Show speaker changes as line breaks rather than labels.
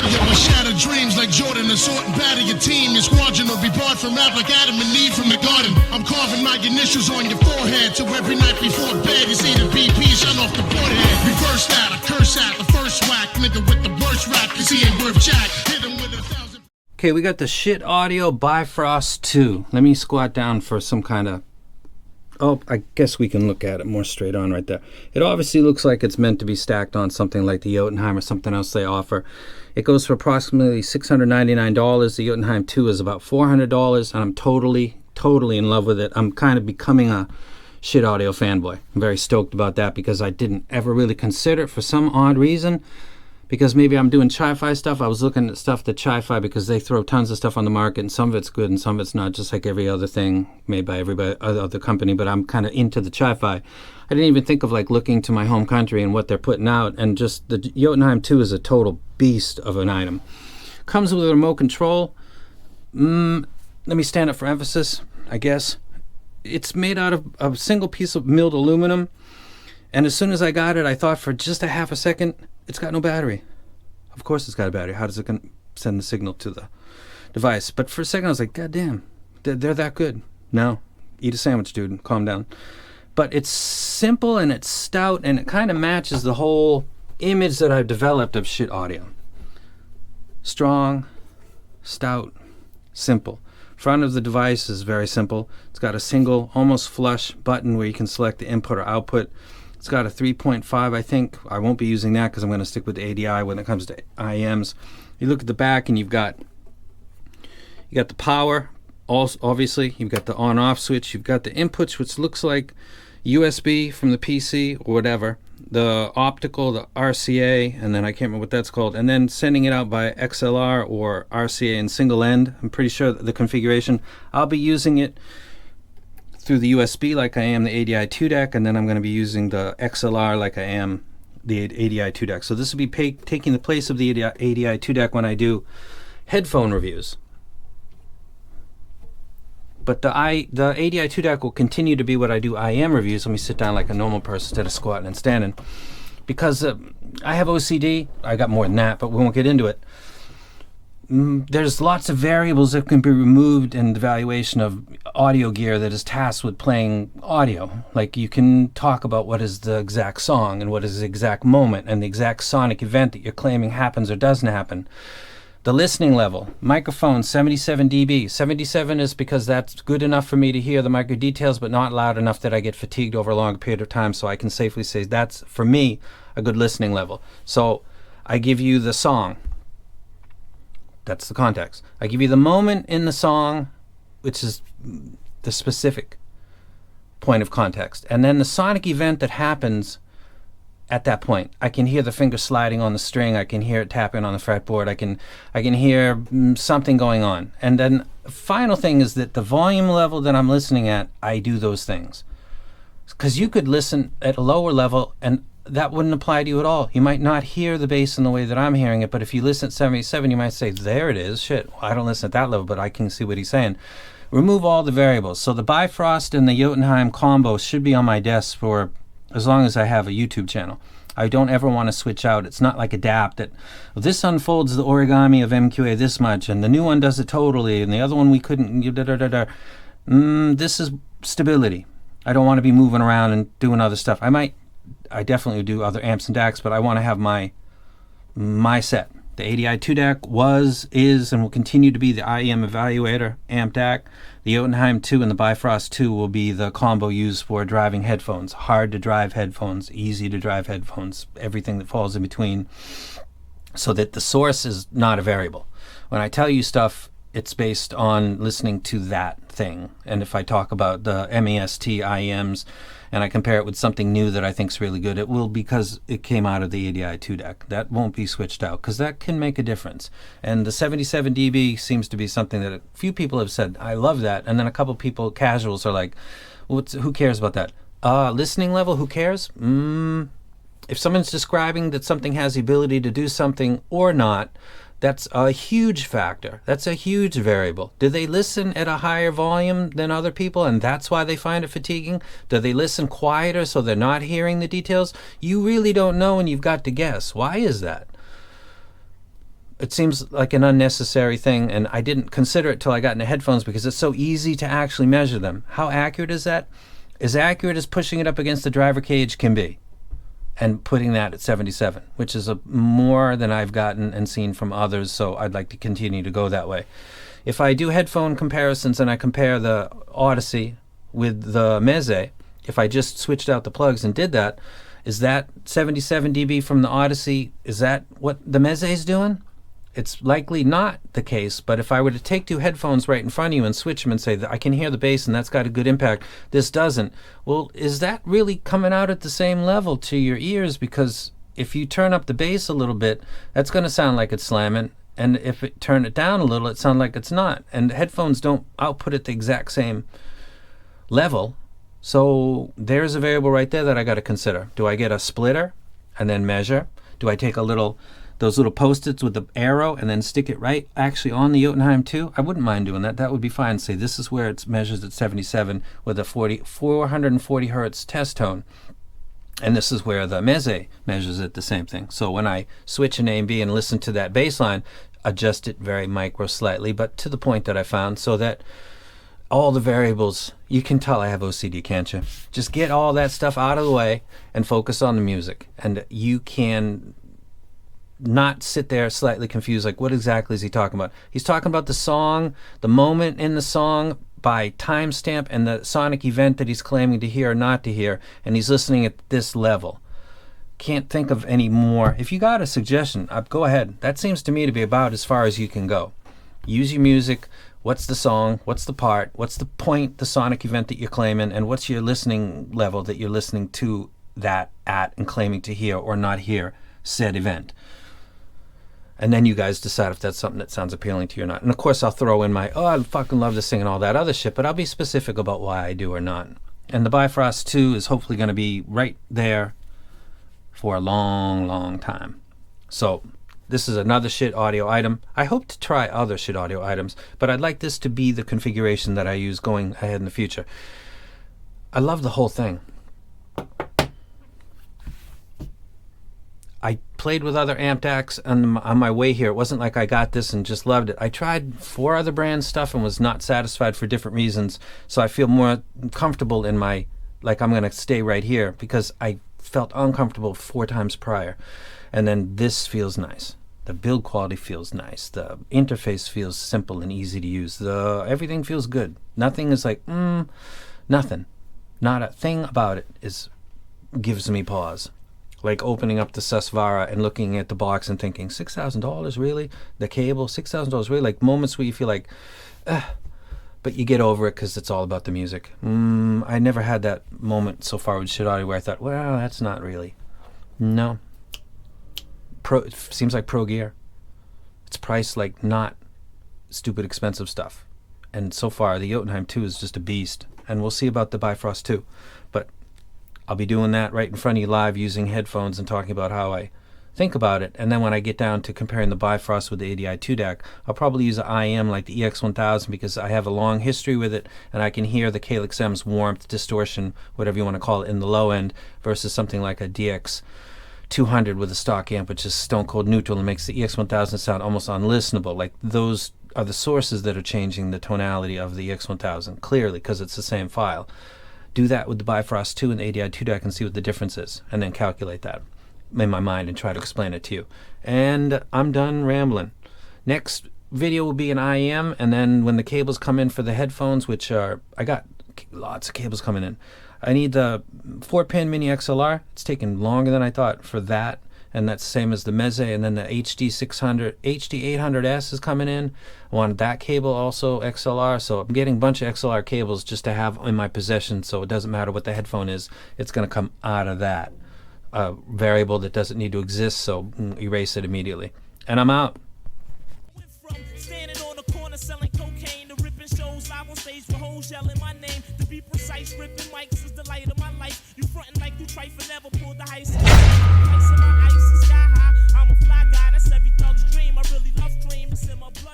Yo, I shatter dreams like Jordan, assault and batter your team. Your squadron will be barred from rap like Adam and Eve from the garden. I'm carving my initials on your forehead, so every night before bed you see the BP shut off the forehead. Reverse that, I curse at the first whack. Nigga with the worst rap, cause he ain't worth jack. Hit him with 1,000.
Okay, we got the Schiit Audio Bifrost 2. Let me squat down for some kind of... Oh, I guess we can look at it more straight on right there. It obviously looks like it's meant to be stacked on something like the Jotunheim or something else they offer. It goes for approximately $699. The Jotunheim 2 is about $400, and I'm totally in love with it. I'm kind of becoming a Schiit Audio fanboy. I'm very stoked about that because I didn't ever really consider it for some odd reason. Because maybe I'm doing Chi-Fi stuff. I was looking at stuff that Chi-Fi, because they throw tons of stuff on the market, and some of it's good and some of it's not, just like every other thing made by every other company. But I'm kind of into the Chi-Fi. I didn't even think of like looking to my home country and what they're putting out, and just the Jotunheim 2 is a total beast of an item. Comes with a remote control. Let me stand up for emphasis, I guess. It's made out of a single piece of milled aluminum, and as soon as I got it, I thought for just a half a second, it's got no battery. Of course it's got a battery. How does it send the signal to the device? But for a second I was like, God damn, they're that good. No, eat a sandwich, dude. Calm down. But it's simple and it's stout, and it kind of matches the whole image that I've developed of Schiit Audio. Strong, stout, simple. Front of the device is very simple. It's got a single, almost flush button where you can select the input or output. It's got a 3.5, I think. I won't be using that because I'm going to stick with the ADI when it comes to IEMs. You look at the back and you got the power, also, obviously. You've got the on-off switch. You've got the inputs, which looks like USB from the PC or whatever. The optical, the RCA, and then I can't remember what that's called. And then sending it out by XLR or RCA in single end. I'm pretty sure the configuration. I'll be using it through the USB like I am the ADI 2 DAC, and then I'm going to be using the XLR like I am the ADI 2 DAC. So this will be taking the place of the ADI 2 DAC when I do headphone reviews. But the ADI 2 DAC will continue to be what I do IM reviews. Let me sit down like a normal person instead of squatting and standing. Because I have OCD. I got more than that, but we won't get into it. There's lots of variables that can be removed in the evaluation of audio gear that is tasked with playing audio. Like you can talk about what is the exact song and what is the exact moment and the exact sonic event that you're claiming happens or doesn't happen. The listening level, microphone 77 dB. 77 is because that's good enough for me to hear the micro details, but not loud enough that I get fatigued over a long period of time. So I can safely say that's, for me, a good listening level. So I give you the song. That's the context. I give you the moment in the song, which is the specific point of context. And then the sonic event that happens at that point. I can hear the finger sliding on the string. I can hear it tapping on the fretboard. I can hear something going on. And then final thing is that the volume level that I'm listening at, I do those things. Because you could listen at a lower level and that wouldn't apply to you at all. You might not hear the bass in the way that I'm hearing it, but if you listen at 77, you might say, there it is. Shit, I don't listen at that level, but I can see what he's saying. Remove all the variables. So the Bifrost and the Jotunheim combo should be on my desk for as long as I have a YouTube channel. I don't ever want to switch out. It's not like ADAPT that this unfolds the origami of MQA this much, and the new one does it totally, and the other one we couldn't. This is stability. I don't want to be moving around and doing other stuff. I definitely do other amps and DACs, but I want to have my set. The ADI 2 DAC was, is, and will continue to be the IEM evaluator amp DAC. The Jotunheim 2 and the Bifrost 2 will be the combo used for driving headphones. Hard to drive headphones, easy to drive headphones, everything that falls in between, so that the source is not a variable. When I tell you stuff, it's based on listening to that thing. And if I talk about the MEST IEMs and I compare it with something new that I think is really good, it will because it came out of the ADI 2 DAC. That won't be switched out because that can make a difference. And the 77 dB seems to be something that a few people have said, I love that. And then a couple people, casuals, are like, who cares about that? Listening level, who cares? If someone's describing that something has the ability to do something or not, that's a huge factor. That's a huge variable. Do they listen at a higher volume than other people and that's why they find it fatiguing? Do they listen quieter so they're not hearing the details? You really don't know and you've got to guess. Why is that? it seems like an unnecessary thing, and I didn't consider it till I got into headphones because it's so easy to actually measure them. How accurate is that? As accurate as pushing it up against the driver cage can be, and putting that at 77, which is more than I've gotten and seen from others, so I'd like to continue to go that way. If I do headphone comparisons and I compare the Odyssey with the Meze, if I just switched out the plugs and did that, is that 77 dB from the Odyssey, is that what the Meze is doing? It's likely not the case, but if I were to take two headphones right in front of you and switch them and say that I can hear the bass and that's got a good impact, this doesn't, well, is that really coming out at the same level to your ears? Because if you turn up the bass a little bit, that's going to sound like it's slamming, and if it turn it down a little, it sounds like it's not. And headphones don't output at the exact same level, so there's a variable right there that I got to consider. Do I get a splitter and then measure? Do I take those little post-its with the arrow and then stick it right actually on the Jotunheim 2? I wouldn't mind doing that. That would be fine. Say this is where it measures at 77 with a 440 hertz test tone. And this is where the Meze measures it the same thing. So when I switch an A and B and listen to that bass line, adjust it very micro slightly, but to the point that I found, so that all the variables, you can tell I have OCD, can't you? Just get all that stuff out of the way and focus on the music. And you can not sit there slightly confused, like what exactly is he talking about? He's talking about the song, the moment in the song by timestamp, and the sonic event that he's claiming to hear or not to hear, and he's listening at this level. Can't think of any more. If you got a suggestion, go ahead. That seems to me to be about as far as you can go. Use your music. What's the song? What's the part? What's the point, the sonic event that you're claiming, and what's your listening level that you're listening to that at and claiming to hear or not hear said event? And then you guys decide if that's something that sounds appealing to you or not. And of course I'll throw in my, I fucking love this thing and all that other shit, but I'll be specific about why I do or not. And the Bifrost 2 is hopefully going to be right there for a long, long time. So this is another Schiit audio item. I hope to try other Schiit audio items, but I'd like this to be the configuration that I use going ahead in the future. I love the whole thing. I played with other amp DACs on my way here. It wasn't like I got this and just loved it. I tried 4 other brand stuff and was not satisfied for different reasons. So I feel more comfortable in my, like I'm going to stay right here, because I felt uncomfortable 4 times prior. And then this feels nice. The build quality feels nice. The interface feels simple and easy to use. Everything feels good. Nothing is like, nothing. Not a thing about it gives me pause. Like opening up the SUSVARA and looking at the box and thinking, $6,000 really? The cable, $6,000 really? Like moments where you feel like, but you get over it because it's all about the music. I never had that moment so far with Schiit Audio where I thought, well, that's not really. No. It seems like pro gear. It's priced like not stupid expensive stuff. And so far, the Jotunheim 2 is just a beast. And we'll see about the Bifrost 2. But I'll be doing that right in front of you live using headphones and talking about how I think about it. And then when I get down to comparing the Bifrost with the ADI 2 DAC, I'll probably use an IM like the EX1000 because I have a long history with it and I can hear the Calyx M's warmth, distortion, whatever you want to call it, in the low end versus something like a DX 200 with a stock amp, which is stone cold neutral and makes the EX1000 sound almost unlistenable. Like those are the sources that are changing the tonality of the EX1000, clearly, because it's the same file. Do that with the Bifrost 2 and the ADI 2 DAC and see what the difference is, and then calculate that in my mind and try to explain it to you. And I'm done rambling. Next video will be an IM, and then when the cables come in for the headphones, which are, I got lots of cables coming in. I need the 4-pin mini XLR. It's taking longer than I thought for that, and that's the same as the Meze. And then the HD800S is coming in. I wanted that cable also XLR, so I'm getting a bunch of XLR cables just to have in my possession, so it doesn't matter what the headphone is, it's going to come out of that variable that doesn't need to exist, so erase it immediately. And I'm out.
Selling cocaine, the ripping shows live on stage for hoes yelling my name. To be precise, ripping mics is the light of my life. You frontin' like you trifle, never pulled the heist. Ice in my ice is sky high. I'm a fly guy, that's every thug's dream. I really love dream. It's in my blood.